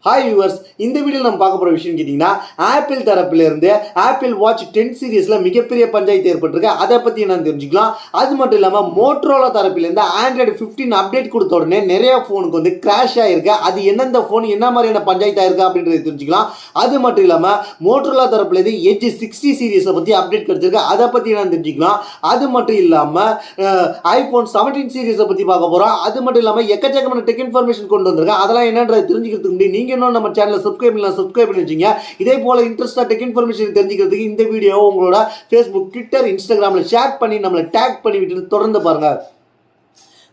Hi viewers, இந்த வீடியோவில் நம்ம பார்க்க போகிற விஷயம் கேட்டிங்கன்னா ஆப்பிள் தரப்பிலிருந்து ஆப்பிள் வாட்ச் 10 சீரீஸில் மிகப்பெரிய பஞ்சாயத்து ஏற்பட்டிருக்கு. அதை பற்றி என்னன்னு தெரிஞ்சுக்கலாம். அது மட்டும் இல்லாமல் மோட்டோரோலா தரப்பிலேருந்து ஆண்ட்ராய்டு 15 அப்டேட் கொடுத்த உடனே நிறைய ஃபோனுக்கு வந்து கிராஷ் ஆகிருக்கு. அது எந்தெந்த ஃபோன் என்ன மாதிரியான பஞ்சாயத்து ஆயிருக்கு அப்படின்றத தெரிஞ்சுக்கலாம். அது மட்டும் இல்லாமல் மோட்டோரோலா தரப்பிலேருந்து எட்ஜ் 60 சீரீஸை பற்றி அப்டேட் கிடைச்சிருக்கு. அதை பற்றி என்னன்னு தெரிஞ்சுக்கலாம். அது மட்டும் இல்லாமல் ஐஃபோன் 17 சீரீஸை பற்றி பார்க்க போகிறோம். அது மட்டும் இல்லாமல் எக்கச்சக்கமான டெக் இன்ஃபர்மேஷன் கொண்டு வந்திருக்கேன். அதெல்லாம் என்னன்றதை தெரிஞ்சுக்கிறதுக்கு முன்னாடி நீங்கள் இன்னும் நம்ம சேனலை சப்ஸ்கிரைப் பண்ணி வச்சுங்க. இதே போல இன்ட்ரெஸ்டாக டெக் இன்ஃபர்மேஷன் தெரிஞ்சுக்கிறதுக்கு இந்த வீடியோ உங்களோட ஃபேஸ்புக், ட்விட்டர், இன்ஸ்டாகிராமில் ஷேர் பண்ணி நம்மளை டேக் பண்ணி விட்டு தொடர்ந்து பாருங்க.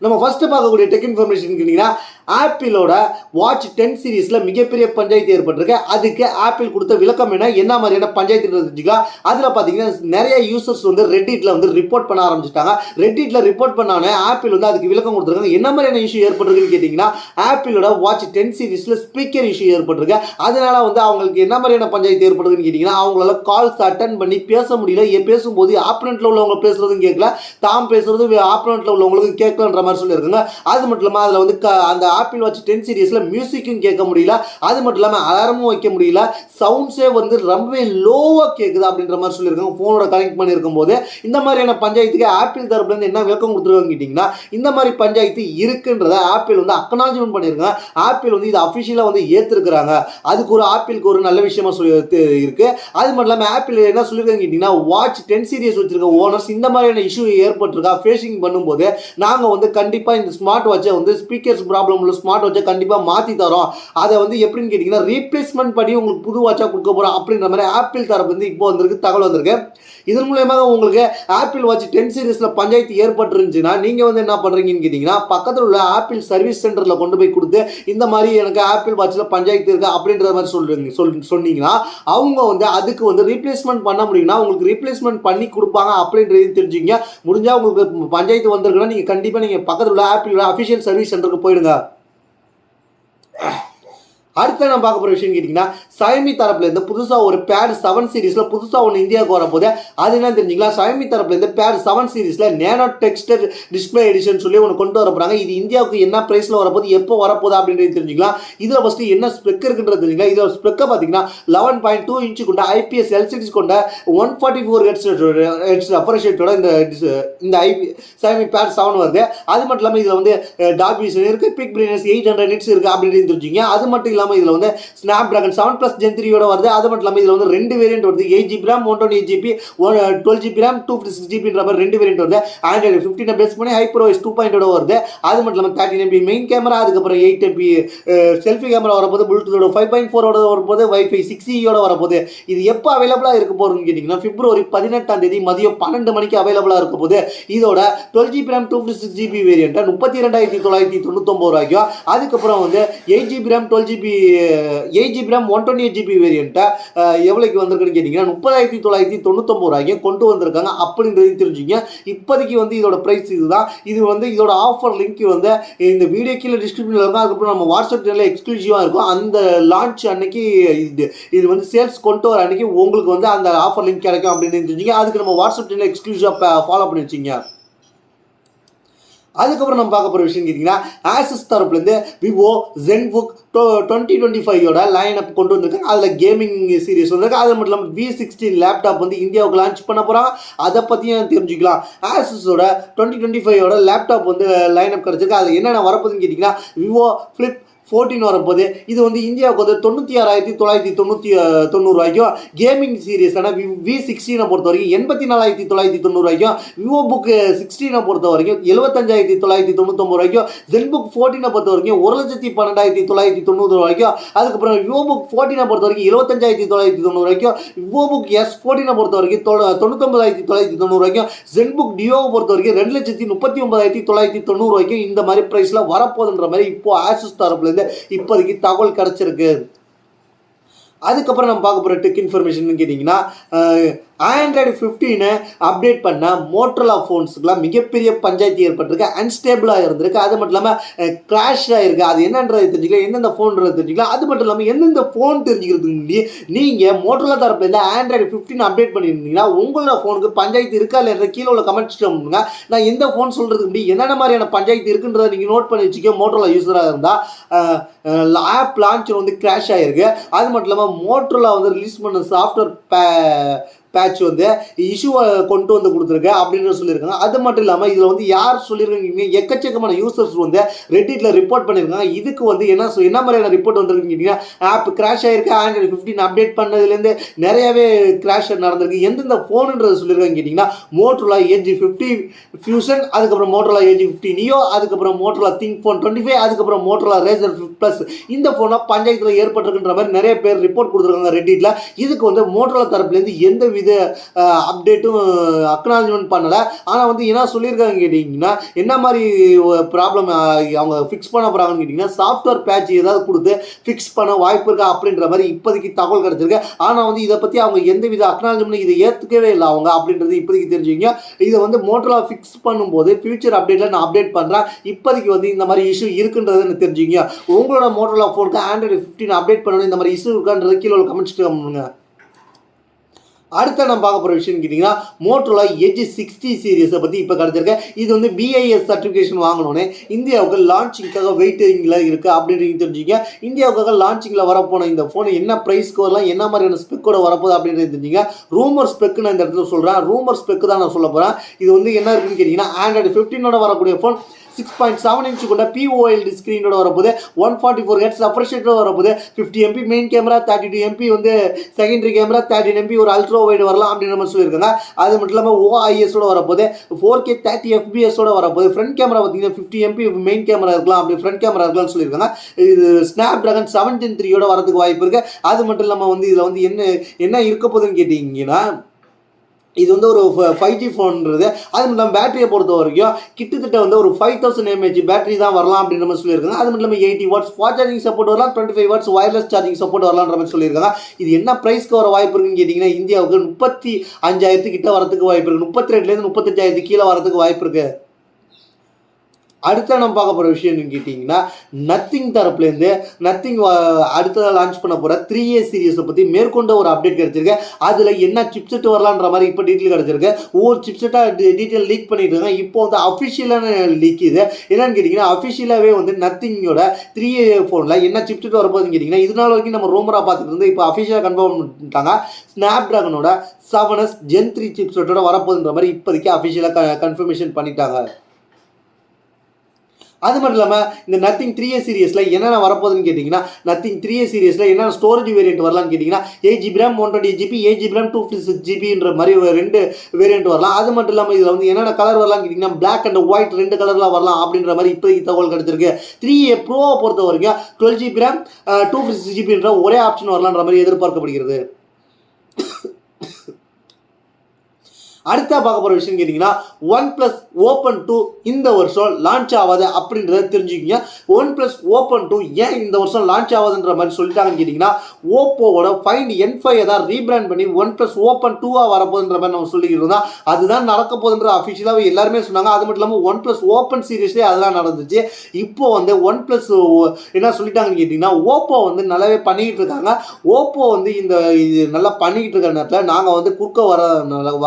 நம்ம ஃபர்ஸ்ட் பார்க்கக்கூடிய டெக் இன்ஃபர்மேஷன் கேட்டிங்கன்னா ஆப்பிளோட வாட்ச் 10 சீரீஸில் மிகப்பெரிய பஞ்சாயத்து ஏற்பட்டிருக்கு. அதுக்கு ஆப்பிள் கொடுத்த விளக்கம் என்ன மாதிரியான பஞ்சாயத்து தெரிஞ்சுக்கலாம். அதில் பார்த்தீங்கன்னா நிறைய யூசர்ஸ் வந்து ரெட்டிட்டில் வந்து ரிப்போர்ட் பண்ண ஆரம்பிச்சிட்டாங்க. ரெட்டிட்டில் ரிப்போர்ட் பண்ணானே ஆப்பிள் வந்து அதுக்கு விளக்கம் கொடுத்துருக்காங்க. என்ன மாதிரியான இஷ்யூ ஏற்பட்டிருக்குன்னு கேட்டிங்கன்னா ஆப்பிளோட வாட்ச் 10 சீரீஸில் ஸ்பீக்கர் இஷ்யூ ஏற்பட்டிருக்கு. அதனால வந்து அவங்களுக்கு என்ன மாதிரியான பஞ்சாயத்து ஏற்பட்டிருக்குன்னு கேட்டிங்கன்னா அவங்களால கால்ஸ் அட்டன் பண்ணி பேச முடியல. பேசும்போது ஆப்பனண்ட்டில் உள்ளவங்க பேசுறதும் கேட்கல, தாம் பேசுறது ஆப்பனண்ட்டில் உள்ளவங்களுக்கு கேட்கலன்ற மாதிரி சொல்லியிருக்காங்க. அது மட்டும் இல்லாமல் அதில் வந்து அந்த ஆப்பிள் வாட்ச் 10 சீரீஸில் மியூசிக்கும் கேட்க முடியல. அது மட்டும் இல்லாமல் அலாரமும் வைக்க முடியல. சவுண்ட்ஸே வந்து ரொம்பவே லோவாக கேட்குது அப்படின்ற மாதிரி சொல்லியிருக்காங்க. ஃபோனோட கனெக்ட் பண்ணியிருக்கும் போது இந்த மாதிரியான பஞ்சாயத்துக்கு ஆப்பிள் தரப்புலேருந்து என்ன விளக்கம் கொடுத்துருக்காங்க கேட்டிங்கன்னா இந்த மாதிரி பஞ்சாயத்து இருக்குன்றத ஆப்பிள் வந்து அக்னாலஜ்மெண்ட் பண்ணியிருக்காங்க. ஆப்பிள் வந்து இது அஃபிஷியலாக வந்து ஏற்றுருக்குறாங்க. அதுக்கு ஒரு ஆப்பிளுக்கு ஒரு நல்ல விஷயமா சொல்லி இருக்கு. அது மட்டும் இல்லாமல் ஆப்பிள் என்ன சொல்லியிருக்காங்க கேட்டிங்கன்னா வாட்ச் 10 சீரீஸ் வச்சிருக்க ஓனர்ஸ் இந்த மாதிரியான இஷ்யூ ஏற்பட்டிருக்கா ஃபேஸிங் பண்ணும்போது நாங்கள் வந்து கண்டிப்பாக இந்த ஸ்மார்ட் வாட்சை வந்து ஸ்பீக்கர்ஸ் ப்ராப்ளம் உள்ள ஸ்மார்ட் வாட்சை கண்டிப்பாக மாற்றி தரோம். அதை வந்து எப்படின்னு கேட்டிங்கன்னா ரீப்ளேஸ்மெண்ட் பண்ணி உங்களுக்கு புது வாட்சாக கொடுக்க போகிறோம் அப்படின்ற மாதிரி ஆப்பிள் தரப்பு வந்து இப்போ வந்திருக்கு, தகவல் வந்திருக்கு. இதன் மூலமாக உங்களுக்கு ஆப்பிள் வாட்ச் 10 சீரீஸில் பஞ்சாயத்து ஏற்பட்டுருந்துச்சுன்னா நீங்கள் வந்து என்ன பண்ணுறீங்கன்னு கேட்டிங்கன்னா பக்கத்தில் உள்ள ஆப்பிள் சர்வீஸ் சென்டரில் கொண்டு போய் கொடுத்து இந்த மாதிரி எனக்கு ஆப்பிள் வாட்சில் பஞ்சாயத்து இருக்குது அப்படின்ற மாதிரி சொன்னீங்கன்னா அவங்க வந்து அதுக்கு வந்து ரீப்ளேஸ்மெண்ட் பண்ண முடியும்னா உங்களுக்கு ரீப்ளேஸ்மெண்ட் பண்ணி கொடுப்பாங்க அப்படின்றது தெரிஞ்சுங்க. முடிஞ்சால் உங்களுக்கு பஞ்சாயத்து வந்திருக்குன்னா நீங்கள் கண்டிப்பாக நீங்கள் பக்கத்தில் உள்ள ஆப்பிள் அஃபிஷியல் சர்வீஸ் சென்டருக்கு போயிடுங்க. அடுத்த நம்ம பார்க்க போகிற விஷயம் கேட்டிங்கன்னா Xiaomi தரப்புலேருந்து புதுசாக ஒரு பேட் 7 சீரீஸில் புதுசாக ஒன்று இந்தியாவுக்கு வரப்போது. அது என்ன தெரிஞ்சுக்கலாம். Xiaomi தரப்புலேருந்து பேட் 7 சீரீஸில் நேனோ டெக்ஸ்டர் டிஸ்பிளே எடிஷன் சொல்லி ஒன்று கொண்டு வர போகிறாங்க. இது இந்தியாவுக்கு என்ன ப்ரைஸில் வரப்போது, எப்போ வரப்போகுது அப்படின்றது தெரிஞ்சுக்கலாம். இதில் ஃபஸ்ட்டு என்ன ஸ்பெக் இருக்குன்றது தெரிஞ்சுக்கலாம். இதோட ஸ்பெக்கை பார்த்தீங்கன்னா 11.2 இன்ச்சு கொண்ட ஐபிஎஸ் எல்சிடிஸ் கொண்ட 144 ஹெர்ட்ஸ் ரெஃப்ரெஷ் ரேட்டோட இந்த Xiaomi பேட் 7 வருது. அது மட்டும் இல்லாமல் இதில் வந்து டால்பி விஷன் இருக்குது, பிக் பிரைட்னஸ் 800 நிட்ஸ் இருக்குது அப்படின்றது தெரிஞ்சுங்க. அது மட்டும் இல்லாமல் இதில் வந்து ஸ்னாப்டிராகன் 7+ Gen 3யோட வருது. அது மட்டும் இல்லாமல் இதில் வந்து 2 வேரியன்ட் வருது. 8GB RAM 128GB 12GB RAM 256GBன்ற மாதிரி 2 வேரியன்ட் வருது. ஆண்ட்ராய்டு 15 பேஸ் பண்ணி HyperOS 2.0 வருது. அது மட்டும் இல்லாமல் 13MP மெயின் கேமரா, அதுக்கப்புறம் 8MP செல்ஃபி கேமரா வரப்போது. ப்ளூடூத்தோட 5.4ஓட வரப்போது, வைஃபை 6Eயோட வரப்போது. இது எப்போ அவைலபிளாக இருக்க போகிறதுன்னு கேட்டிங்கன்னா பிப்ரவரி 18 மதியம் 12 மணிக்கு அவைலபிளாக இருக்க போது. இதோட 12GB RAM 256GB வேரியண்ட்டை 32,999 ரூபாய்க்கும், அதுக்கப்புறம் வந்து 8GB RAM 8GB RAM 128GB வேரியண்ட்டை எவ்வளோக்கு வந்திருக்குன்னு கேட்டிங்கன்னா 30,999 ரூபாய்க்கு கொண்டு வந்திருக்காங்க அப்படின்றது தெரிஞ்சுங்க. இப்போதைக்கு வந்து இதோட ப்ரைஸ் இதுதான். இது வந்து இதோட ஆஃபர் லிங்க் வந்து இந்த வீடியோ கீழே டிஸ்கிரிப்ஷனில் இருக்கும். அதுக்கப்புறம் நம்ம வாட்ஸ்அப் சேனலில் எக்ஸ்க்ளூசிவாக இருக்கும். அந்த லான்ச் அன்னைக்கு இது வந்து சேல்ஸ் கொண்டு வர அன்னைக்கு உங்களுக்கு வந்து அந்த ஆஃபர் லிங்க் கிடைக்கும் அப்படின்னு தெரிஞ்சுங்க. அதுக்கு நம்ம வாட்ஸ்அப் சேனலில் எக்ஸ்க்ளூசிவாக ஃபாலோ பண்ணி வச்சிங்க. அதுக்கப்புறம் நம்ம பார்க்க போகிற விஷயம் கேட்டிங்கன்னா ஆசஸ் தரப்புலேருந்து விவோ ZenBook 2025யோட லைன் அப் கொண்டு வந்திருக்காங்க. அதில் கேமிங் சீரிஸ் வந்திருக்கு. அது மட்டும் இல்லாமல் V16 லேப்டாப் வந்து இந்தியாவுக்கு லான்ச் பண்ண போகிறாங்க. அதை பற்றியும் தெரிஞ்சுக்கலாம். ஆசஸோட 2025யோட லேப்டாப் வந்து லைன் அப் கிடச்சிருக்கு. அது என்னென்ன வரப்போகுதுன்னு கேட்டிங்கன்னா விவோ ஃப்ளிப் 14 வரப்போது. இது வந்து இந்தியாவுக்கு வந்து 96,990 ரூபாய்க்கும், கேமிங் சீரீஸான V16 பொறுத்த வரைக்கும் 84,990 ரூபாய்க்கும், விவோ புக் 16 பொறுத்த வரைக்கும் 75,999 ரூபாய்க்கும், ZenBook 14 பொறுத்த வரைக்கும் 1,12,990 ரூபாய்க்கும், அதுக்கப்புறம் விவோ புக் 14 பொறுத்த வரைக்கும் 75,990 ரூபாய்க்கும், விவோ புக் S14 பொறுத்த வரைக்கும் 99,990 ரூபாய்க்கும், ZenBook Duo பொறுத்த வரைக்கும் 2,39,990 ரூபாய்க்கும் இந்த மாதிரி ப்ரைஸில் வரப்போகுதுன்ற மாதிரி இப்போ ஆசஸ் தரப்புல இப்போதைக்கு தகவல் கிடைச்சிருக்கு. அதுக்கப்புறம் நம்ம பார்க்க போகிற டெக் இன்ஃபர்மேஷன் கேட்டிங்கன்னா ஆண்ட்ராய்டு 15 அப்டேட் பண்ண மோட்டோரோலா ஃபோன்ஸுக்குலாம் மிகப்பெரிய பஞ்சாயத்து ஏற்பட்டிருக்கு, அன்ஸ்டேபிளாக இருந்திருக்கு. அது மட்டும் இல்லாமல் கிராஷ் ஆகிருக்கு. அது என்னன்றது தெரிஞ்சுக்கலாம், எந்தெந்த ஃபோன்றது தெரிஞ்சுக்கலாம். அது மட்டும் இல்லாமல் எந்தெந்த ஃபோன் தெரிஞ்சுக்கிறதுக்கு முன்னாடி நீங்கள் மோட்டோரோலா தரப்புலேருந்து ஆண்ட்ராய்டு 15 அப்டேட் பண்ணியிருந்தீங்கன்னா உங்களோட ஃபோனுக்கு பஞ்சாயத்து இருக்கா இல்லைன்ற கீழே உள்ள கமெண்ட்ஸ் பண்ணுங்க. நான் எந்த ஃபோன் சொல்கிறதுக்கு முன்னாடி என்னென்ன மாதிரியான பஞ்சாயத்து இருக்குன்றதை நீங்கள் நோட் பண்ணி வச்சுக்க. மோட்டோரோலா யூஸராக இருந்தால் ஆப் லான்ச் வந்து கிராஷ் ஆகிருக்கு. அது மட்டும் இல்லாமல் மோட்டோரோலா வந்து ரிலீஸ் பண்ண சாஃப்ட்வேர் பேட்ச் வந்து இஷ்யூவை கொண்டு வந்து கொடுத்துருக்கு அப்படின்னு சொல்லியிருக்காங்க. அது மட்டும் இல்லாமல் இதில் வந்து யார் சொல்லியிருக்காங்க, எக்கச்சக்கமான யூசர்ஸ் வந்து ரெட்டிட்டில் ரிப்போர்ட் பண்ணியிருக்காங்க. இதுக்கு வந்து என்ன மாதிரியான ரிப்போர்ட் வந்துருக்குன்னு ஆப் கிராஷ் ஆகிருக்கு. ஆண்ட்ராய்டு 15 அப்டேட் பண்ணதுலேருந்து நிறையவே கிராஷ் நடந்திருக்கு. எந்தெந்த ஃபோனுன்றது சொல்லியிருக்காங்க கேட்டிங்கன்னா மோட்டோரோலா Edge 50 ஃபியூஷன், அதுக்கப்புறம் மோட்டோரோலா Edge 50 நியோ, அதுக்கப்புறம் மோட்டோரோலா திங்க்ஃபோன் 25, அதுக்கப்புறம் மோட்டோரோலா ரேசர் ப்ளஸ். இந்த ஃபோனை பஞ்சாயத்தில் ஏற்பட்டிருக்குன்ற மாதிரி நிறைய பேர் ரிப்போர்ட் கொடுத்துருக்காங்க ரெட்டிட்டில். இதுக்கு வந்து மோட்டோரோலா தரப்புலேருந்து எந்த வித அப்டேட்டும் அக்னாலஜ்மெண்ட் பண்ணலை. ஆனால் வந்து என்ன சொல்லியிருக்காங்க கேட்டிங்கன்னா, என்ன மாதிரி ப்ராப்ளம் அவங்க ஃபிக்ஸ் பண்ண போகிறாங்கன்னு கேட்டிங்கன்னா சாஃப்ட்வேர் பேட்ச் ஏதாவது கொடுத்து ஃபிக்ஸ் பண்ண வாய்ப்பு இருக்கா அப்படின்ற மாதிரி இப்போதைக்கு தகவல் கிடச்சிருக்கு. ஆனால் வந்து இதை பற்றி அவங்க எந்த வித அக்னாலஜ்மெண்ட் இதை ஏற்றுக்கவே இல்லை அவங்க அப்படின்றது இப்போதைக்கு தெரிஞ்சுக்கிங்க. இதை வந்து மோட்டோரோலா ஃபிக்ஸ் பண்ணும்போது ஃபியூச்சர் அப்டேட்டில் நான் அப்டேட் பண்ணுறேன். இப்போதைக்கு வந்து இந்த மாதிரி இஷ்யூ இருக்குன்றதுன்னு தெரிஞ்சுக்கிங்க. உங்களோட மோட்டோரோலா ஃபோனுக்கு ஆண்ட்ராய்டு 15 அப்டேட் பண்ணணும் இந்த மாதிரி இஷ்யூ இருக்கான்றது கீழே உள்ள கமெண்ட்ஸ் பண்ணுங்க. அடுத்த நம்ம பார்க்க போகிற விஷயம் கேட்டிங்கன்னா மோட்டோரோலா Edge 60 சீரிஸை பற்றி இப்போ கிடச்சிருக்கு. இது வந்து BIS சர்டிஃபிகேஷன் வாங்கணுன்னே இந்தியாவுக்கு லான்ச்சிங்காக வெயிட்டிங்கில் இருக்குது அப்படின்னு தெரிஞ்சுங்க. இந்தியாவுக்காக லான்ச்சிங்கில் வரப்போன இந்த ஃபோன் என்ன ப்ரைஸ்க்கு வரலாம், என்ன மாதிரியான ஸ்பெக்கோட வரப்போகுது அப்படின்னு தெரிஞ்சுங்க. ரூமர் ஸ்பெக்கு நான் இந்த இடத்துல சொல்கிறேன். ரூமர் ஸ்பெக்கு தான் நான் சொல்ல போகிறேன். இது வந்து என்ன இருக்குன்னு கேட்டிங்கன்னா ஆண்ட்ராய்டு 15ஓட வரக்கூடிய ஃபோன் 6.7 இன்ச் கொண்ட POLED ஸ்க்ரீனோட வரப்போது, 144 Hz ரெஃப்ரெஷ் ரேட்டோட வரப்போது, 50 MP மெயின் கேமரா, 32 MP வந்து செகண்டரி கேமரா, 13 MP ஒரு அல்ட்ரா வைடு வரலாம் அப்படின்னு நம்ம சொல்லியிருக்காங்க. அது மட்டும் இல்லாமல் OIS-ஓட வரப்போது, 4K 30 FPS-ஓட வரப்போது, ஃப்ரண்ட் கேமரா பார்த்தீங்கன்னா 50 MP மெயின் கேமரா இருக்கலாம், அப்படி ஃப்ரண்ட் கேமரா இருக்கலாம்னு சொல்லியிருக்காங்க. இது Snapdragon 7 Gen 3யோட வரதுக்கு வாய்ப்பு இருக்குது. அது மட்டும் இல்லாமல் வந்து இதில் வந்து என்ன இருக்க போகுதுன்னு கேட்டிங்கன்னா இது வந்து ஒரு 5G ஃபோன்றது. அது மட்டும் இல்லாமல் பேட்டரியை பொறுத்த வரைக்கும் கிட்டத்தட்ட வந்து ஒரு 5000 mAh பேட்டரி தான் வரலாம் அப்படின்னு நம்ம சொல்லியிருக்காங்க. அது மட்டும் இல்லாமல் 80 watts ஃபாஸ்ட் சார்ஜிங் சப்போர்ட் வரலாம், 25 watts வயர்லெஸ் சார்ஜிங் சப்போர்ட் வரலான்ற மாதிரி சொல்லியிருக்காங்க. இது என்ன ப்ரைஸ்க்கு வர வாய்ப்பு இருக்குன்னு கேட்டிங்கன்னா இந்தியாவுக்கு 35,000 கிட்ட வரதுக்கு வாய்ப்பு இருக்குது. 32,000 35,000 கீழே வரதுக்கு வாய்ப்பு இருக்குது. அடுத்த நம்ம பார்க்க போகிற விஷயம் கேட்டிங்கன்னா நத்திங் தரப்புலேருந்து நத்திங் அடுத்ததாக லான்ச் பண்ண போகிற 3A சீரிஸை பற்றி மேற்கொண்ட ஒரு அப்டேட் கிடச்சிருக்கு. அதில் என்ன சிப்செட் வரலான்ற மாதிரி இப்போ டீட்டெயில் கிடச்சிருக்கு. ஒவ்வொரு சிப்செட்டாக டீட்டெயில் லீக் பண்ணிட்டு இருக்காங்க. இப்போ வந்து அஃபிஷியலான லீக் இது என்னன்னு கேட்டிங்கன்னா அஃபிஷியலாகவே வந்து நத்திங்கோட 3A ஃபோனில் என்ன சிப்செட் வரப்போகுதுன்னு கேட்டிங்கன்னா இது நாள் வரைக்கும் நம்ம ரூமராக பார்த்துட்டு இருந்து இப்போ அஃபிஷியலாக கன்ஃபார்ம் பண்ணிட்டாங்க. ஸ்னாப்ட்ராகனோட 7S Gen 3 சிப்செட்டோட வரப்போகுதுன்ற மாதிரி இப்போதைக்கு அஃபிஷியலாக கன்ஃபர்மேஷன் பண்ணிட்டாங்க. அது மட்டும் இல்லாமல் இந்த நத்திங் 3A சீரிஸில் என்னென்ன வரப்போகுதுன்னு கேட்டிங்கன்னா நத்திங் 3A சீரிஸில் என்னென்ன ஸ்டோரேஜ் வேரியன்ட் வரலான்னு கேட்டிங்கன்னா 8GB RAM 128GB 8GB RAM 256GBன்ற மாதிரி 2 வேரியன்ட் வரலாம். அது மட்டும் இல்லாமல் இதில் வந்து என்னென்ன கலர் வரலான்னு கேட்டிங்கன்னா பிளாக் அண்ட் ஒயிட் 2 கலரில் வரலாம் அப்படின்ற மாதிரி இப்போதைக்கு தகவல் கிடச்சிருக்கு. 3A ப்ரோவை பொறுத்த வரைக்கும் 12GB RAM 256GBன்ற ஒரே ஆப்ஷன் வரலான்ற மாதிரி எதிர்பார்க்கப்படுகிறது. அடுத்த பார்க்க போகிற விஷயம் கேட்டிங்கன்னா OnePlus Open 2 இந்த வருஷம் லான்ச் ஆகாது அப்படின்றத தெரிஞ்சுக்கிங்க. OnePlus Open 2 ஏன் இந்த வருஷம் லான்ச் ஆகாதுன்ற மாதிரி சொல்லிட்டாங்கன்னு கேட்டிங்கன்னா ஓப்போவோட Find N5 தான் ரீபிராண்ட் பண்ணி OnePlus Open 2 வரப்போகுதுன்ற மாதிரி நம்ம சொல்லிக்கிட்டு இருந்தோம். அதுதான் நடக்க போகுதுன்ற அஃபிஷியலாக எல்லாருமே சொன்னாங்க. அது மட்டும் இல்லாமல் OnePlus Open சீரிஸ்லேயே அதெல்லாம் நடந்துச்சு. இப்போ வந்து OnePlus என்ன சொல்லிட்டாங்கன்னு கேட்டிங்கன்னா ஓப்போ வந்து நல்லாவே பண்ணிக்கிட்டு இருக்காங்க. ஓப்போ வந்து இந்த இது நல்லா பண்ணிக்கிட்டு இருக்க நேரத்தில் நாங்கள் வந்து குறுக்க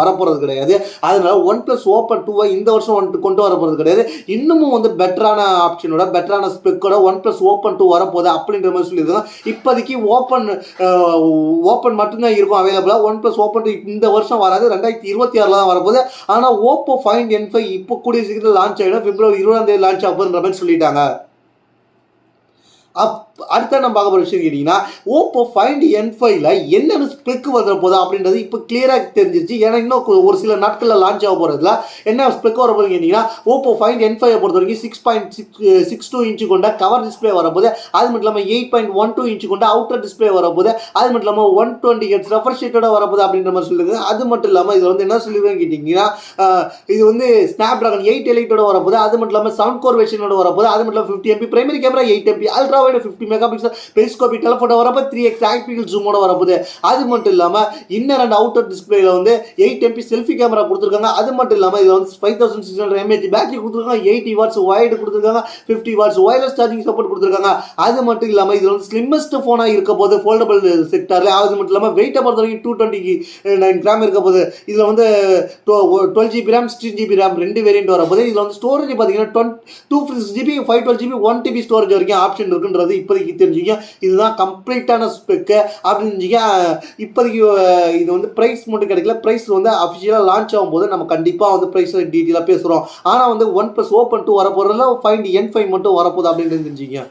வரப்போகிறது கிடையாது. அதனால OnePlus Open 2 இந்த வருஷம் கொண்டு வர போகிறது கிடையாது. இன்னமும் வந்து பெட்டரான ஆப்ஷனோட பெட்டரான ஸ்பெக்கோட OnePlus Open 2 வரப்போகுது அப்படின்ற மாதிரி சொல்லியிருக்காங்க. இப்போதைக்கு ஓப்பன் மட்டும்தான் இருக்கும் அவைலபிளாக. OnePlus Open 2 இந்த வருஷம் வராது, 2026 தான் வரப்போகுது. ஆனால் ஓப்போ Find N5 இப்போ கூடிய சீக்கிரம் லான்ச் ஆகிடும். February 20 லான்ச் ஆகுதுன்ற மாதிரி சொல்லிட்டாங்க. அடுத்த நம்ம பார்க்க போகிற விஷயம் கேட்டிங்கன்னா ஓப்போ Find N5ல என்னென்ன ஸ்பெக் வந்துட போகுது அப்படின்றது இப்போ கிளியராக தெரிஞ்சிருச்சு. ஏன்னா இன்னும் ஒரு சில நாட்களில் லான்ச் ஆக போகிறதுல என்ன ஸ்பெக் வர போகுதுன்னு கேட்டிங்கன்னா ஓப்போ Find N5 பொறுத்த வரைக்கும் 6.62 இன்ச்சு கொண்ட கவர் டிஸ்பிளே வரப்போகுது. அது மட்டும் இல்லாமல் 8.12 இன்ச்சு கொண்ட அவுட்டர் டிஸ்பிளே வரப்போகுது. அது மட்டும் இல்லாமல் 120 Hz ரெஃப்ரெஷ் ரேட்டோட வரப்போகுது அப்படின்ற மாதிரி சொல்லியிருக்காங்க. அது மட்டும் இல்லாமல் இதில் வந்து என்ன சொல்லியிருக்காங்க கேட்டிங்கன்னா இது வந்து Snapdragon 8 Eliteோட வரப்போகுது. அது மட்டும் இல்லாமல் 7 கோர் வெர்ஷனோட வரப்போகுது. அது மட்டும் இல்லாமல் 50 MP primary camera, 8 MP ultra wide 50 50 mega pixel periscopic telephoto வரப்போ 3x ஆக்டிபிக்கல் ஜூமோட வரப்போகுது. அது மட்டும் இல்லாமல் இன்னர் அண்ட் அவுட்டர் டிஸ்பிளேல வந்து 8 MP செல்ஃபி கேமரா கொடுத்துருக்காங்க. அது மட்டும் இல்லாமல் இதில் வந்து 5600 mAh பேட்டரி கொடுத்துருக்காங்க. 80 வாட்ஸ் ஒயர்டு கொடுத்துருக்காங்க. 50 வாட்ஸ் ஒயர்லெஸ் சார்ஜிங் சப்போர்ட் கொடுத்துருக்காங்க. அது மட்டும் இல்லாமல் இதில் வந்து ஸ்லிம்மஸ்ட் ஃபோனாக இருக்க போது ஃபோல்டபிள் செக்டாரில். அது மட்டும் இல்லாமல் வெயிட்டை பொறுத்த வரைக்கும் 229 கிராம் இருக்க போது. இதில் வந்து 12 GB RAM 16 GB RAM 2 variant வரப்போது. இதில் வந்து ஸ்டோரேஜ் பார்த்தீங்கன்னா 256 GB 512 GB 1 TB ஸ்டோரேஜ் வரைக்கும் ஆப்ஷன் இருக்குன்றது இப்போதைக்கு தெரிஞ்சுக்க. இதுதான் கம்ப்ளீட்டான ஸ்பெக்கு அப்படின்னு இப்போதைக்கு. இது வந்து ப்ரைஸ் மட்டும் கிடைக்கல. ப்ரைஸ் வந்து அஃபிஷியலாக லான்ச் ஆகும் போது நம்ம கண்டிப்பாக வந்து ப்ரைஸ் டீட்டெயிலாக பேசுகிறோம். ஆனால் வந்து OnePlus Open 2 வரப்போகிறதுல Find N5 மட்டும் வரப்போகுது அப்படின்னு தெரிஞ்சுக்க.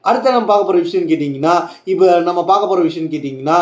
அடுத்த நம்ம பார்க்க போகிற விஷயம் கேட்டிங்கன்னா, இப்போ நம்ம பார்க்க போகிற விஷயம் கேட்டிங்கன்னா,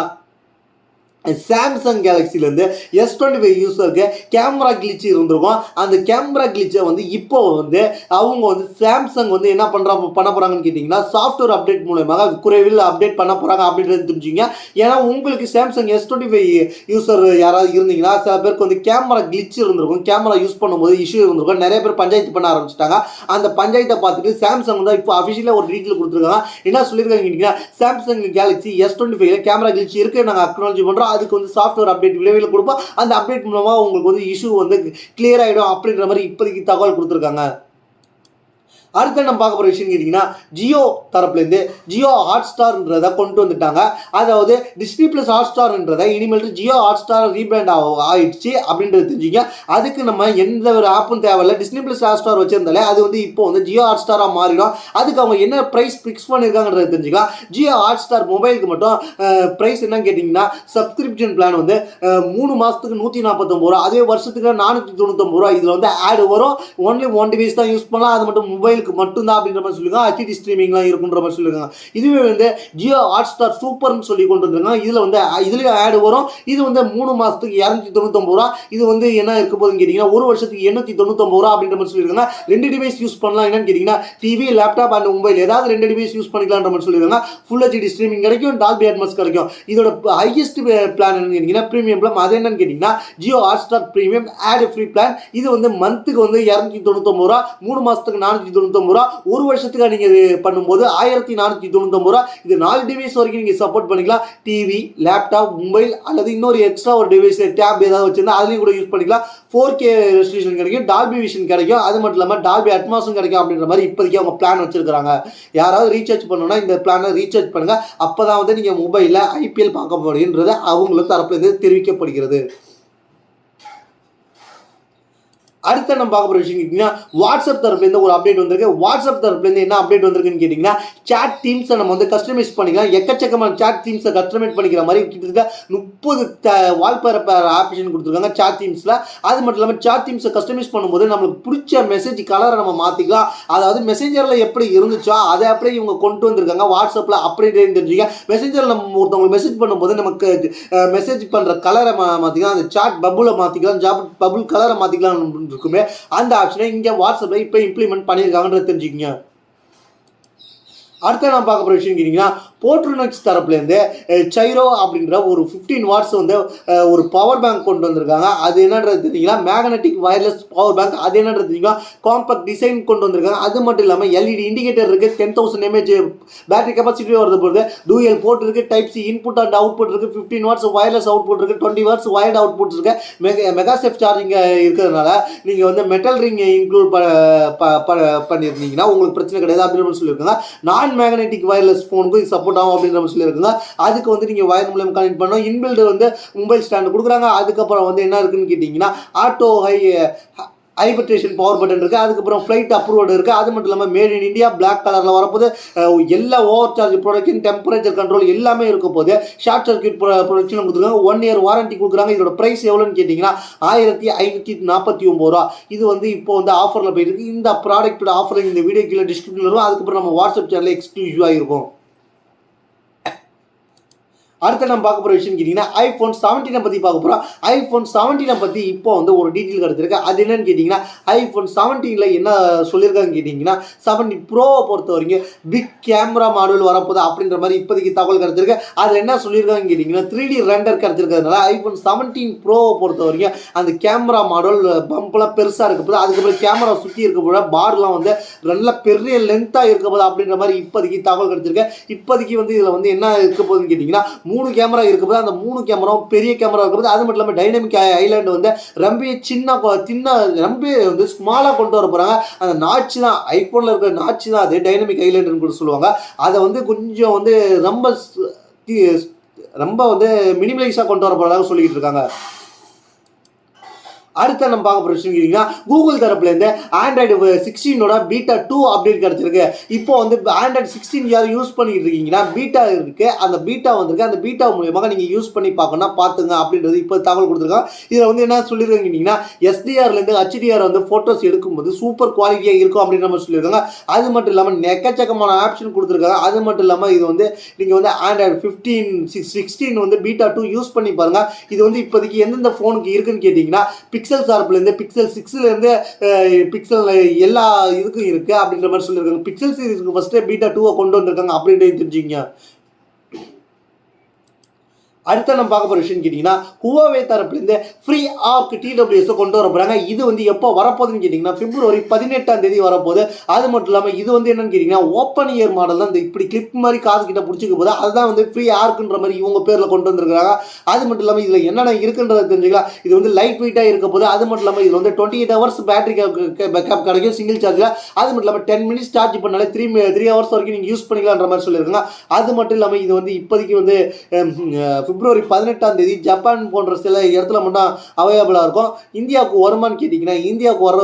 சாம்சங் கேலக்சிலேருந்து S25 யூஸருக்கு கேமரா கிளிச் இருந்திருக்கும். அந்த கேமரா கிளிச்சை வந்து இப்போ வந்து அவங்க வந்து சாம்சங் வந்து என்ன பண்ண போகிறாங்கன்னு கேட்டிங்கன்னா, சாஃப்ட்வேர் அப்டேட் மூலமாக குறைவில் அப்டேட் பண்ண போகிறாங்க அப்படின்றது தெரிஞ்சுங்க. ஏன்னா உங்களுக்கு சாம்சங் S25 யூஸர் யாராவது இருந்தீங்கன்னா சில பேருக்கு வந்து கேமரா கிளிச் இருந்திருக்கும். கேமரா யூஸ் பண்ணும்போது இஷ்யூ இருந்திருக்கும். நிறைய பேர் பஞ்சாயத்து பண்ண ஆரம்பிச்சிட்டாங்க. அந்த பஞ்சாயத்தை பார்த்துட்டு சாம்சங் வந்து இப்போ அஃபிஷியலாக ஒரு டீட்டெயில் கொடுத்துருக்காங்க. என்ன சொல்லியிருக்காங்க கேட்டிங்கன்னா, சாம்சங் கேலக்சி S25 கேமரா கிளிச் இருக்குது, நாங்கள் அக்னாலஜி பண்ணுறோம். அதுக்கு வந்து சாஃப்ட்வேர் அப்டேட் விரைவில் கொடுப்போம். அந்த அப்டேட் மூலமாக உங்களுக்கு வந்து இஷ்யூ வந்து கிளியர் ஆகிடும் அப்படின்ற மாதிரி இப்போதைக்கு தகவல் கொடுத்துருக்காங்க. அடுத்து நம்ம பார்க்க போகிற விஷயம் கேட்டிங்கன்னா, ஜியோ தரப்புலேருந்து ஜியோ ஹாட்ஸ்டார்ன்றதை கொண்டு வந்துட்டாங்க. அதாவது டிஸ்னி ப்ளஸ் ஹாட்ஸ்டார்ன்றதை இனிமேல் ஜியோ ஹாட்ஸ்டார் ரீபிராண்ட் ஆயிடுச்சு அப்படின்றது தெரிஞ்சுங்க. அதுக்கு நம்ம எந்த ஒரு ஆப்பும் தேவையில்லை. டிஸ்னி ப்ளஸ் ஹாட்ஸ்டார் வச்சிருந்தாலே அது வந்து இப்போ வந்து ஜியோ ஹாட்ஸ்டாராக மாறிடும். அதுக்கு அவங்க என்ன ப்ரைஸ் ஃபிக்ஸ் பண்ணியிருக்காங்கன்றதை தெரிஞ்சுக்கலாம். ஜியோ ஹாட்ஸ்டார் மொபைலுக்கு மட்டும் ப்ரைஸ் என்னன்னு கேட்டிங்கன்னா, சப்ஸ்கிரிப்ஷன் பிளான் வந்து 3 மாதத்துக்கு 149 ரூபா, அதே வருஷத்துக்கு 499 ரூபா. இதில் வந்து ஆடு வரும். ஒன்லி 1 டிவைஸ் தான் யூஸ் பண்ணலாம். அது மட்டும் மொபைலுக்கு மட்டும்தான் அப்படின்ற மாதிரி சொல்லியிருக்காங்க. HD ஸ்ட்ரீமிங்லாம் இருக்குன்ற மாதிரி சொல்லியிருக்காங்க. இதுவே வந்து ஜியோ ஹாட்ஸ்டார் சூப்பர்னு சொல்லி கொண்டு வந்துருக்காங்க. இதில் வந்து இதுலேயும் ஆடு வரும். இது வந்து 3 மாதத்துக்கு 299 ரூபா. இது வந்து என்ன இருக்க போகுதுன்னு கேட்டிங்கன்னா, ஒரு வருஷத்துக்கு 899 ரூபா அப்படின்ற மாதிரி சொல்லியிருக்காங்க. 2 டிவைஸ் யூஸ் பண்ணலாம். என்னன்னு கேட்டிங்கன்னா, டிவி, லேப்டாப் அண்ட் மொபைல் ஏதாவது 2 டிவைஸ் யூஸ் பண்ணிக்கலான்ற மாதிரி சொல்லியிருக்காங்க. ஃபுல் HD ஸ்ட்ரீமிங் கிடைக்கும். டால்பி அட்மாஸ் கிடைக்கும். இதோட ஹையஸ்ட் பிளான் என்னன்னு கேட்டிங்கன்னா, ப்ரீமியம் பிளான். அது என்னன்னு கேட்டிங்கன்னா, Jio Hotstar premium ad free plan. இது வந்து மந்த்துக்கு வந்து 299 ரூபா, 3 மாதத்துக்கு 499 ரூபா, ஒரு வருஷத்துக்கு நீங்கள் இது பண்ணும்போது 1499 ரூபா. இது 4 டிவைஸ் வரைக்கும் நீங்கள் சப்போர்ட் பண்ணிக்கலாம். டிவி, லேப்டாப், மொபைல் அல்லது இன்னொரு எக்ஸ்ட்ரா ஒரு டிவைஸ் டேப் ஏதாவது வச்சிருந்தா அதுலேயும் கூட யூஸ் பண்ணிக்கலாம். 4K ரெஸ்ட்ரிக்ஷன் கிடைக்கும். டால்பி விஷன் கிடைக்கும். அது மட்டும் இல்லாமல் டால்பி அட்மாஸும் கிடைக்கும் அப்படின்ற மாதிரி இப்போதைக்கு அவங்க பிளான் வச்சிருக்காங்க. யாராவது ரீசார்ஜ் பண்ணணும்னா இந்த பிளானை ரீசார்ஜ் பண்ணுங்கள். அப்போ தான் வந்து நீங்கள் மொபைலில் IPL பார்க்க போறீங்கன்றது அவங்களுக்கு தரப்புலேருந்து தெரிவிக்கப்படுகிறது. அடுத்த நம்ம பார்க்க போகிற விஷயம் கேட்டிங்கன்னா, வாட்ஸ்அப் தரப்புலேருந்து ஒரு அப்டேட் வந்திருக்கு. வாட்ஸ்அப் தரப்புலேருந்து என்ன அப்டேட் வந்திருக்குன்னு கேட்டிங்கன்னா, சாட் டீம்ஸை நம்ம வந்து கஸ்டமைஸ் பண்ணிக்கலாம். எக்கச்சக்கமான சாட் டீம்ஸை கஸ்டமைஸ் பண்ணிக்கிற மாதிரி கிட்டத்தட்ட 30 வால்பேப்பர் ஆப்ஷன் கொடுத்துருக்காங்க சாட் டீம்ஸில். அது மட்டும் இல்லாமல் சாட் டீம்ஸை கஸ்டமைஸ் பண்ணும்போது நம்மளுக்கு பிடிச்ச மெசேஜ் கலரை நம்ம மாற்றிக்கலாம். அதாவது மெசேஞ்சரில் எப்படி இருந்துச்சோ அதை அப்படியே இவங்க கொண்டு வந்திருக்காங்க வாட்ஸ்அப்பில். அப்படின்றது தெரிஞ்சுக்க, மெசேஞ்சரில் நம்ம ஒருத்தவங்களுக்கு மெசேஜ் பண்ணும்போது நமக்கு மெசேஜ் பண்ணுற கலரை மாற்றிக்கலாம். அந்த சாட் பபுளை மாற்றிக்கலாம். பபுள் கலரை மாற்றிக்கலாம் இருக்குமே. அந்த ஆப்ஷனை இங்க வாட்ஸ்அப்ல இப்போ இம்ப்ளிமெண்ட் பண்ணியிருக்காங்கன்றது தெரிஞ்சுக்கங்க. அடுத்த நான் பார்க்க போகிற விஷயம் கேட்டிங்கன்னா, போர்ட்ரோனிக்ஸ் தரப்புலேருந்து சைரோ அப்படின்ற ஒரு 15 வாட்ஸ் வந்து ஒரு பவர் பேங்க் கொண்டு வந்திருக்காங்க. அது என்னன்றது தெரிஞ்சிங்களா, மேக்னெட்டிக் வயர்லெஸ் பவர் பேங்க். அது என்னன்றது தெரிஞ்சுங்களா, காம்பாக்ட் டிசைன் கொண்டு வந்திருக்காங்க. அது மட்டும் இல்லாமல் LED இண்டிகேட்டர் இருக்குது. 10,000 mAh பேட்டரி கெப்பாசிட்டி வருது பொறுத்து. டூயல் போர்ட் இருக்குது. Type C input and output இருக்குது. 15 வாட்ஸ் வயர்லெஸ் அவுட்புட் இருக்குது. 20 வாட்ஸ் வயர்டு அவுட்புட் இருக்குது. மெகாசெஃப் சார்ஜிங் இருக்கிறதுனால நீங்கள் வந்து மெட்டல் ரிங் இன்க்ளூட் பண்ணியிருந்தீங்கன்னா உங்களுக்கு பிரச்சனை கிடையாது அப்படின்னு சொல்லியிருக்காங்க. நான் மேக்னெட்டிக் வயர்லெஸ் ஃபோனுக்கும் இது சப்போர்ட் ஆகும் அப்படின்ற மாதிரி சொல்லியிருக்காங்க. அதுக்கு வந்து நீங்கள் வயர் மூலம் கனெக்ட் பண்ணோம். இன்பில்டு வந்து மொபைல் ஸ்டாண்டு கொடுக்குறாங்க. அதுக்கப்புறம் வந்து என்ன இருக்குன்னு கேட்டிங்கன்னா, ஆட்டோ ஹைபர்டேஷன் பவர் பட்டன் இருக்குது. அதுக்கப்புறம் ஃப்ளைட் அப்ரூவ்டு இருக்குது. அது மட்டும் இல்லாமல் மேட் இன் இந்தியா பிளாக் கலரில் வரப்போது. எல்லா over charge production, temperature control எல்லாமே இருக்க போது. ஷார்ட் சர்க்யூட் ப்ரொடக்ஷன் கொடுத்துருக்காங்க. 1 இயர் வாரண்டி கொடுக்குறாங்க. இதோட ப்ரைஸ் எவ்வளோன்னு கேட்டிங்கன்னா 1549 ரூபா. இது வந்து இப்போ வந்து ஆஃபரில் போயிருக்கு. இந்த ப்ராடக்ட்டோட ஆஃபர் இந்த வீடியோ கீழே டிஸ்கிரிப்ஷனில் இருக்கும். அதுக்கப்புறம் நம்ம வாட்ஸ்அப் சேனலில் எக்ஸ்க்ளூசிவாக இருக்கும். அடுத்து நம்ம பார்க்க போகிற விஷயம் கேட்டிங்கன்னா ஐஃபோன் 17 பற்றி பார்க்க போகிறோம். ஐஃபோன் 17 பற்றி இப்போ வந்து ஒரு டீட்டெயில் கிடச்சிருக்கு. அது என்னன்னு கேட்டிங்கன்னா ஐஃபோன் 17 என்ன சொல்லியிருக்காங்க கேட்டிங்கன்னா 17 ப்ரோவை பொறுத்த வரைக்கும் பிக் கேமரா மாடல் வரப்போகுது அப்படின்ற மாதிரி இப்போதைக்கு தகவல் கிடச்சிருக்கு. அதில் என்ன சொல்லியிருக்காங்க கேட்டிங்கன்னா 3D ரெண்டர் கிடச்சிருக்கிறதுனால ஐஃபோன் 17 ப்ரோவை பொறுத்த வரைக்கும் அந்த கேமரா மாடல் பம்ப்லாம் பெருசாக இருக்க போது, அதுக்கப்புறம் கேமரா சுற்றி இருக்க போது பார்லாம் வந்து நல்ல பெரிய லென்த்தாக இருக்க போது அப்படின்ற மாதிரி இப்போதைக்கு தகவல் கிடச்சிருக்கு. இப்போதைக்கு வந்து இதில் வந்து என்ன இருக்க போகுதுன்னு கேட்டிங்கன்னா 3 கேமரா இருக்கும்போது அந்த 3 கேமராவும் பெரிய கேமரா இருக்கும்போது, அது மட்டும் இல்லாமல் டைனமிக் ஐலாண்ட் வந்து ரொம்ப ரொம்ப வந்து ஸ்மாலாக கொண்டு வர போகிறாங்க. அந்த நாட்சி தான் ஐஃபோனில் இருக்கிற நாட்சி தான் அது டைனமிக் ஐலாண்டுன்னு கூட சொல்லுவாங்க. அதை வந்து கொஞ்சம் வந்து ரொம்ப வந்து மினிமலைஸாக கொண்டு வர போகிறதாக சொல்லிக்கிட்டு இருக்காங்க. அடுத்த நம்ம பார்க்க போகிற விஷயம் கேட்டிங்கன்னா கூகுள் தரப்புலேருந்து ஆண்ட்ராய்டு 16ஓட பீட்டா 2 அப்டேட் கிடச்சிருக்கு. இப்போ வந்து ஆண்ட்ராய்டு 16 யாரும் யூஸ் பண்ணிட்டு இருக்கீங்கன்னா பீட்டா இருக்குது, அந்த பீட்டா வந்திருக்கு. அந்த பீட்டா மூலியமாக நீங்கள் யூஸ் பண்ணி பார்க்கணும்னா பார்த்துங்க அப்படின்றது இப்போ தகவல் கொடுத்துருக்காங்க. இதில் வந்து என்ன சொல்லியிருக்காங்க கேட்டிங்கன்னா எஸ்டிஆர்லேருந்து ஹெச்டிஆர் வந்து ஃபோட்டோஸ் எடுக்கும்போது சூப்பர் குவாலிட்டியாக இருக்கும் அப்படின்ற மாதிரி சொல்லியிருக்காங்க. அது மட்டும் இல்லாமல் எக்கச்சக்கமான ஆப்ஷன் கொடுத்துருக்காங்க. அது மட்டும் இல்லாமல் இது வந்து நீங்கள் வந்து ஆண்ட்ராய்டு 16 வந்து பீட்டா 2 யூஸ் பண்ணி பாருங்கள். இது வந்து இப்போதைக்கு எந்தெந்த ஃபோனுக்கு இருக்குன்னு கேட்டிங்கன்னா பிக்சல் சார்ப்லேருந்து பிக்சல் 6லேருந்து பிக்சல் எல்லா இதுக்கும் இருக்குது அப்படின்ற மாதிரி சொல்லியிருக்காங்க. பிக்சல் சீரிஸ்க்கு ஃபஸ்ட்டு பீட்டா 2 கொண்டு வந்திருக்காங்க அப்படின்ட்டு தெரிஞ்சுங்க. அடுத்த நம்ம பார்க்க போகிற விஷயம் கேட்டிங்கன்னா ஹுவாவே தரப்புலேருந்து ஃப்ரீ ஆர்க் டிடபிள்யூஎஸ் கொண்டு வர போகிறாங்க. இது வந்து எப்போ வரப்போகுதுன்னு கேட்டிங்கன்னா பிப்ரவரி 18 வரப்போகுது. அது மட்டும் இல்லாமல் இது வந்து என்னன்னு கேட்டிங்கன்னா ஓப்பன் இயர் மாடல் தான், இந்த இப்படி கிளிப் மாதிரி காது கிட்ட பிடிச்சிக்க போது அதுதான் வந்து ஃப்ரீ ஆர்க்குன்ற மாதிரி இவங்க பேரில் கொண்டு வந்திருக்காங்க. அது மட்டும் இல்லாமல் இதில் என்னென்ன இருக்குன்றதை தெரிஞ்சுக்கலாம். இது வந்து லைட் வெயிட்டாக இருக்க போது, அது மட்டும் இல்லாமல் இதில் வந்து 28 ஹவர்ஸ் பேட்டரி பேக்கப் கிடைக்கும் சிங்கிள் சார்ஜில். அது மட்டும் இல்லாமல் 10 மினிட்ஸ் சார்ஜ் பண்ணாலே 3 ஹவர்ஸ் வரைக்கும் நீங்கள் யூஸ் பண்ணிக்கலான்ற மாதிரி சொல்லியிருக்காங்க. அது மட்டும் இல்லாமல் இது வந்து இப்போதைக்கு வந்து பிப்ரவரி 18 ஜப்பான் போன்ற சில இடத்துல மட்டும் அவைலபிளாக இருக்கும். இந்தியாவுக்கு வருமானு கேட்டிங்கன்னா இந்தியாவுக்கு வர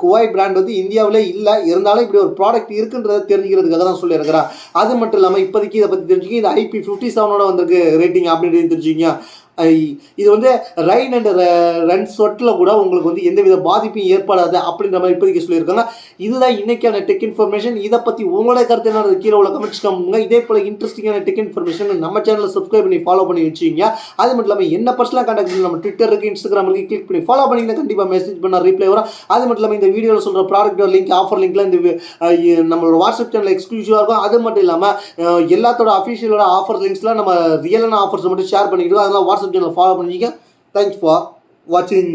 ஹுவாய் பிராண்ட் வந்து இந்தியாவிலே இல்லை, இருந்தாலும் இப்படி ஒரு ப்ராடக்ட் இருக்குன்றதை தெரிஞ்சுக்கிறதுக்காக தான் சொல்லியிருக்கிறேன். அது மட்டும் இல்லாமல் இப்போதைக்கு இதை பற்றி தெரிஞ்சுக்க இந்த IP57 வந்திருக்கு ரேட்டிங் அப்படின்னு தெரிஞ்சுக்கிங்க. இது வந்து ரைன் அண்ட் ரன் சொட்டில் கூட உங்களுக்கு வந்து எந்தவித பாதிப்பும் ஏற்படாது அப்படின்ற மாதிரி இப்போதைக்கு சொல்லியிருக்காங்க. இதுதான் இன்னைக்கான டெக் இன்ஃபர்மேஷன். இதை பற்றி உங்களோட கருத்து என்ன கீழே உள்ள கமெண்ட்ஸ் பண்ணுங்க. இதே போல் இன்ட்ரெஸ்டிங்கான டெக் இன்ஃபர்மேஷன் நம்ம சேனலில் சப்ஸ்கிரைப் பண்ணி ஃபாலோ பண்ணி வச்சுக்கிங்க. அது மட்டும் இல்லாமல் என்ன பர்சனலாக கான்டாக்ட் பண்ணி நம்ம ட்விட்டர் இருக்குது, இன்ஸ்டாகிராம் இருக்குது, கிளிக் பண்ணி ஃபாலோ பண்ணிங்கன்னா கண்டிப்பாக மெசேஜ் பண்ண ரிப்ளை வரும். அது மட்டும் இல்லாமல் இந்த வீடியோவில் சொல்கிற ப்ராடக்ட் லிங்க் ஆஃபர் லிங்க்லாம் இந்த நம்மளோட வாட்ஸ்அப் சேனல் எக்ஸ்க்ளூசிவாக இருக்கும். அது மட்டும் இல்லாமல் எல்லாத்தோட அஃபிஷியலோட ஆஃபர் லிங்க்ஸ்லாம் நம்ம ரியலான ஆஃபர்ஸ் மட்டும் ஷேர் பண்ணிக்கிட்டு அதெல்லாம் வாட்ஸ்அப் சேனல் ஃபாலோ பண்ணிக்க. தேங்க்ஸ் ஃபார் வாட்சிங்.